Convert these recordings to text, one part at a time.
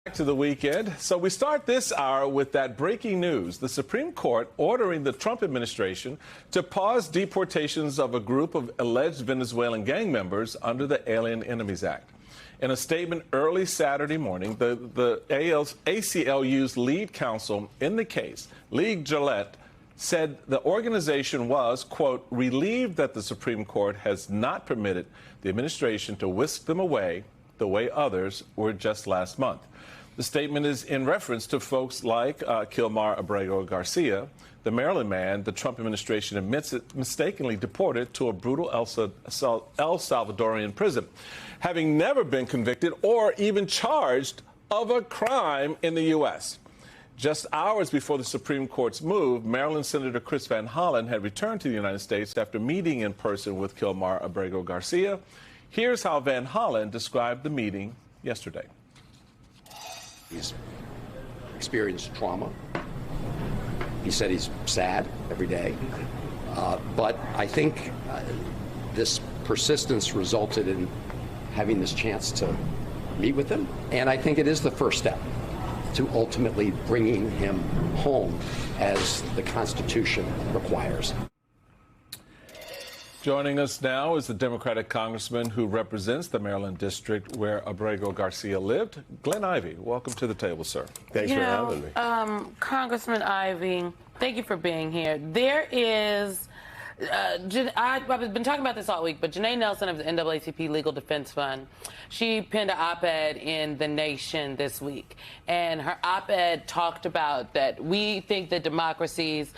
Back to the weekend. So we start this hour with that breaking news. The Supreme Court ordering the Trump administration to pause deportations of a group of alleged Venezuelan gang members under the Alien Enemies Act. In a statement early Saturday morning, the ACLU's lead counsel in the case, Lee Gillette, said the organization was, quote, relieved that the Supreme Court has not permitted the administration to whisk them away the way others were just last month. The statement is in reference to folks like Kilmar Abrego Garcia, the Maryland man the Trump administration admits it mistakenly deported to a brutal El Salvadorian prison, having never been convicted or even charged of a crime in the U.S. Just hours before the Supreme Court's move, Maryland Senator Chris Van Hollen had returned to the United States after meeting in person with Kilmar Abrego Garcia. Here's how Van Hollen described the meeting yesterday. He's experienced trauma. He said he's sad every day. But I think this persistence resulted in having this chance to meet with him. And I think it is the first step to ultimately bringing him home as the Constitution requires. Joining us now is the Democratic congressman who represents the Maryland district where Abrego Garcia lived, Glenn Ivey. Welcome to the table, sir. Thanks for having me. Congressman Ivey, thank you for being here. There is, I've been talking about this all week, but Janae Nelson of the NAACP Legal Defense Fund, she penned an op-ed in The Nation this week. And her op-ed talked about that we think that democracies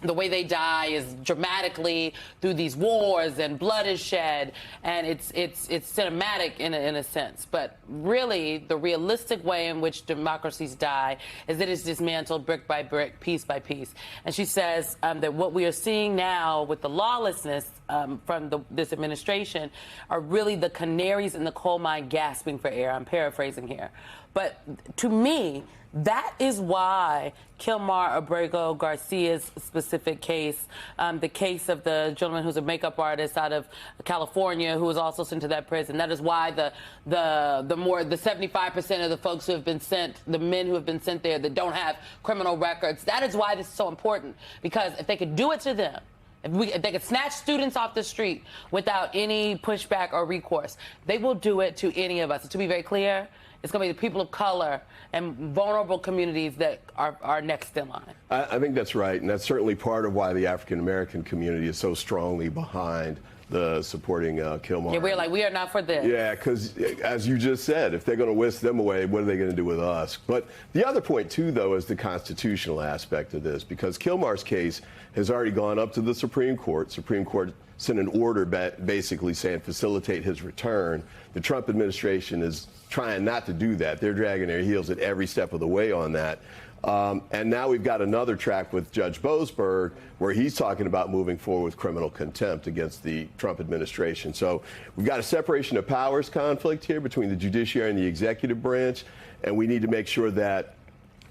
the way they die is dramatically through these wars and blood is shed, and it's cinematic in a sense. But really, the realistic way in which democracies die is that it's dismantled brick by brick, piece by piece. And she says that what we are seeing now with the lawlessness from this administration are really the canaries in the coal mine gasping for air. I'm paraphrasing here. But to me, that is why Kilmar Abrego Garcia's specific case, the case of the gentleman who's a makeup artist out of California who was also sent to that prison, that is why the 75% of the folks who have been sent, the men who have been sent there that don't have criminal records, that is why this is so important. Because if they could do it to them, if they could snatch students off the street without any pushback or recourse, they will do it to any of us. And to be very clear, it's going to be the people of color and vulnerable communities that are next in line. I think that's right, and that's certainly part of why the African-American community is so strongly behind the supporting Kilmar. Yeah, we're like, we are not for this. Yeah, because as you just said, if they're going to whisk them away, what are they going to do with us? But the other point, too, though, is the constitutional aspect of this, because Kilmar's case has already gone up to the Supreme Court. Supreme Court sent an order basically saying facilitate his return. The Trump administration is trying not to do that. They're dragging their heels at every step of the way on that. And now we've got another track with Judge Boasberg where he's talking about moving forward with criminal contempt against the Trump administration. So we've got a separation of powers conflict here between the judiciary and the executive branch, and we need to make sure that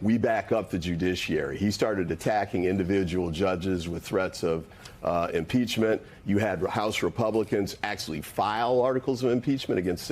we back up the judiciary. He started attacking individual judges with threats of impeachment. You had House Republicans actually file articles of impeachment against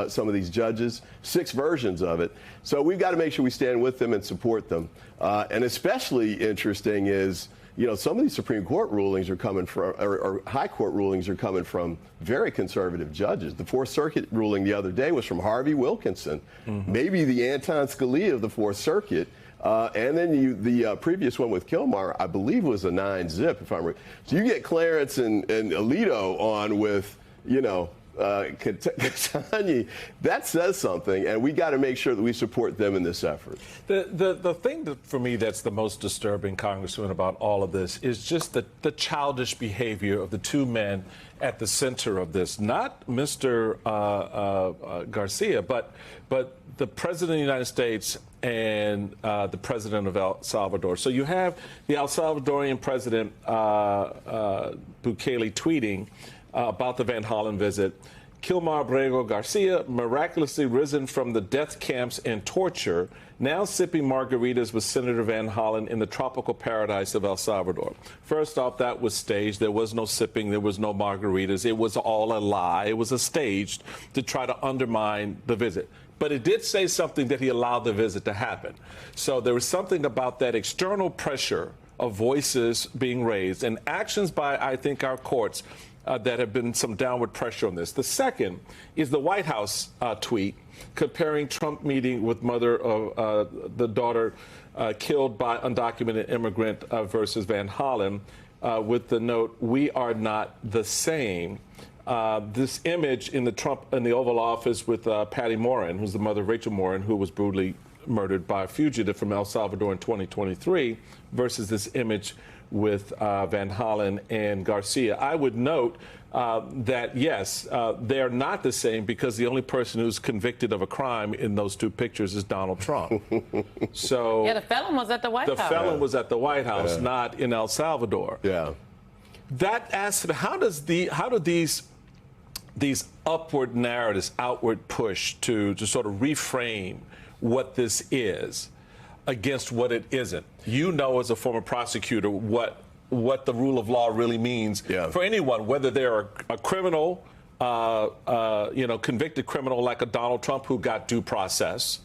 some of these judges, 6 versions of it. So we've got to make sure we stand with them and support them. And especially interesting is, you know, some of these Supreme Court rulings are coming from, or High Court rulings are coming from very conservative judges. The Fourth Circuit ruling the other day was from Harvey Wilkinson, maybe the Anton Scalia of the Fourth Circuit. And then the previous one with Kilmar, I believe, was a 9-zip, if I'm right. So you get Clarence and Alito on with, you know, Ketanji, that says something, and we got to make sure that we support them in this effort. The thing that, for me, that's the most disturbing, Congressman, about all of this is just the childish behavior of the two men at the center of this. Not Mr. Garcia, but the President of the United States and the President of El Salvador. So you have the El Salvadorian President Bukele tweeting about the Van Hollen visit. Kilmar Abrego Garcia, miraculously risen from the death camps and torture, now sipping margaritas with Senator Van Hollen in the tropical paradise of El Salvador. First off, that was staged. There was no sipping. There was no margaritas. It was all a lie. It was a staged to try to undermine the visit. But it did say something that he allowed the visit to happen. So there was something about that external pressure of voices being raised and actions by, I think, our courts that have been some downward pressure on this. The second is the White House tweet comparing Trump meeting with mother of the daughter killed by undocumented immigrant versus Van Hollen with the note, "We are not the same." This image in the Oval Office with Patty Morin, who's the mother of Rachel Morin, who was brutally murdered by a fugitive from El Salvador in 2023, versus this image with Van Hollen and Garcia. I would note that, yes, they're not the same because the only person who's convicted of a crime in those two pictures is Donald Trump. So yeah, the felon was at the White House. The felon was at the White House, not in El Salvador. Yeah. That aspect, how do these upward narratives, outward push to sort of reframe what this is against what it isn't? You know, as a former prosecutor, what the rule of law really means for anyone, whether they're a criminal, convicted criminal like a Donald Trump who got due process,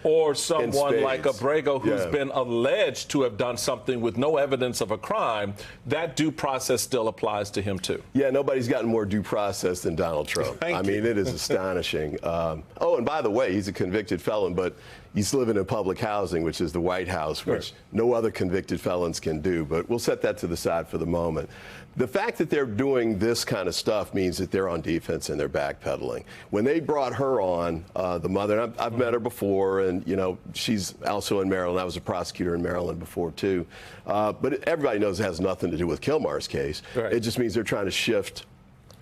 or someone like Abrego who's been alleged to have done something with no evidence of a crime. That due process still applies to him, too. Yeah, nobody's gotten more due process than Donald Trump. I mean, it is astonishing. Oh, and by the way, he's a convicted felon, but he's living in public housing, which is the White House, which no other convicted felons can do. But we'll set that to the side for the moment. The fact that they're doing this kind of stuff means that they're on defense and they're backpedaling. When they brought her on, the mother, and I've met her before, and, you know, she's also in Maryland. I was a prosecutor in Maryland before, too. But everybody knows it has nothing to do with Kilmar's case. It just means they're trying to shift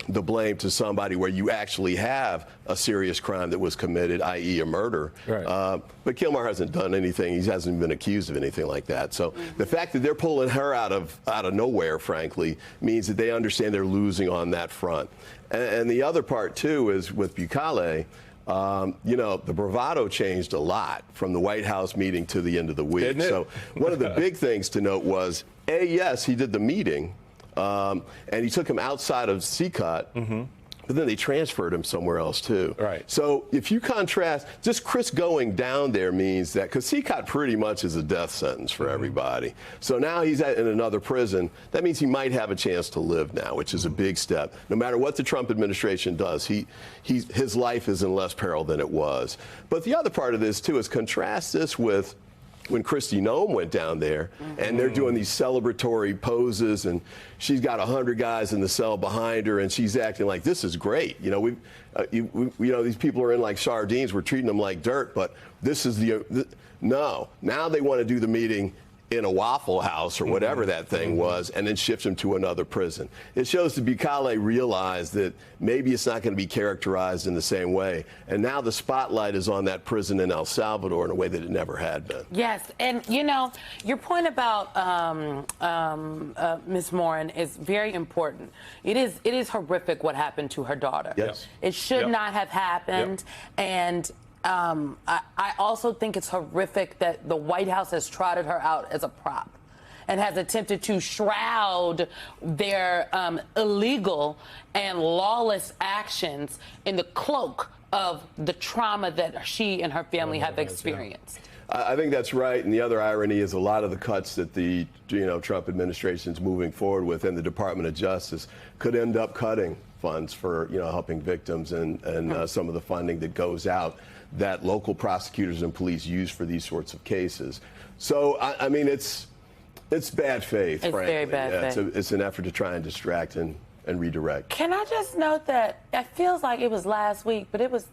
the blame to somebody where you actually have a serious crime that was committed, i.e. a murder. But Kilmar hasn't done anything. He hasn't been accused of anything like that. So the fact that they're pulling her out of nowhere, frankly, means that they understand they're losing on that front. And the other part, too, is with Bukele, the bravado changed a lot from the White House meeting to the end of the week. So one of the big things to note was, yes, he did the meeting, and he took him outside of CCOT, but then they transferred him somewhere else, too. So if you contrast, just Chris going down there means that, because CCOT pretty much is a death sentence for everybody. So now he's in another prison. That means he might have a chance to live now, which is a big step. No matter what the Trump administration does, his life is in less peril than it was. But the other part of this, too, is contrast this with when Kristi Noem went down there, and they're doing these celebratory poses, and she's got 100 guys in the cell behind her, and she's acting like this is great. You know, these people are in like sardines. We're treating them like dirt, but this is no. Now they want to do the meeting in a Waffle House or whatever that thing was, and then shift him to another prison. It shows that Bukele realized that maybe it's not going to be characterized in the same way. And now the spotlight is on that prison in El Salvador in a way that it never had been. Yes, and you know, your point about Ms. Morin is very important. It is horrific what happened to her daughter. It should not have happened, and I also think it's horrific that the White House has trotted her out as a prop and has attempted to shroud their illegal and lawless actions in the cloak of the trauma that she and her family have experienced. I think that's right. And the other irony is a lot of the cuts that the Trump administration is moving forward with and the Department of Justice could end up cutting funds for helping victims and some of the funding that goes out that local prosecutors and police use for these sorts of cases. So, I mean, it's bad faith, frankly. Very bad faith. It's an effort to try and distract and redirect. Can I just note that it feels like it was last week, but it was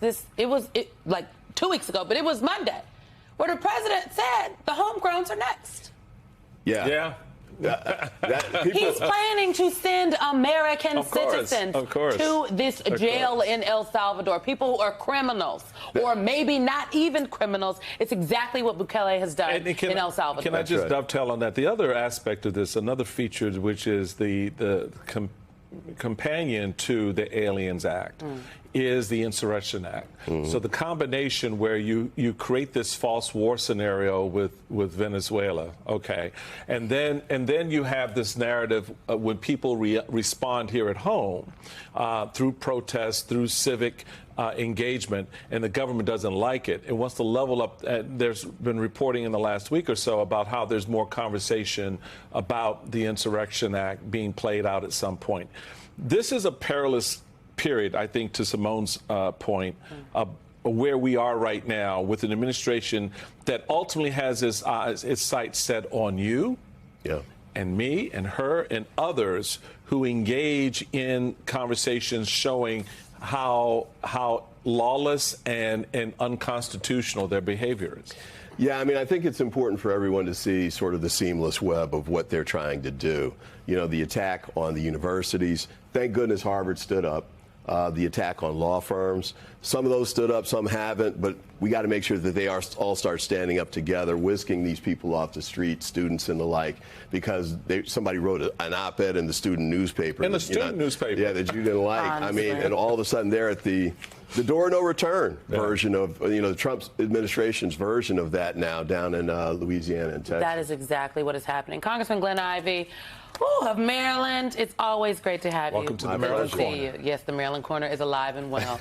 like 2 weeks ago, but it was Monday, where the president said the homegrowns are next. He's planning to send American citizens to this jail in El Salvador. People who are criminals, or maybe not even criminals. It's exactly what Bukele has done in El Salvador. Can I just dovetail on that? The other aspect of this, another feature, which is the companion to the Aliens Act, is the Insurrection Act. So the combination where you create this false war scenario with Venezuela, okay, and then you have this narrative when people respond here at home through protests, through civic engagement, and the government doesn't like it. It wants to level up. There's been reporting in the last week or so about how there's more conversation about the Insurrection Act being played out at some point. This is a perilous period, I think, to Simone's point, where we are right now with an administration that ultimately has its sights set on you. Yeah. And me and her and others who engage in conversations showing how lawless and unconstitutional their behavior is. Yeah, I mean, I think it's important for everyone to see sort of the seamless web of what they're trying to do. You know, the attack on the universities. Thank goodness Harvard stood up. The attack on law firms. Some of those stood up, some haven't, but we got to make sure that they all start standing up together, whisking these people off the street, students and the like, because somebody wrote an op-ed in the student newspaper. In the student newspaper. Yeah, that you didn't like. I mean, and all of a sudden they're at the door no return version of, the Trump administration's version of that now down in Louisiana and Texas. That is exactly what is happening. Congressman Glenn Ivey, of Maryland, it's always great to have you. Welcome to the Maryland Corner. See you. Yes, the Maryland Corner is alive and well.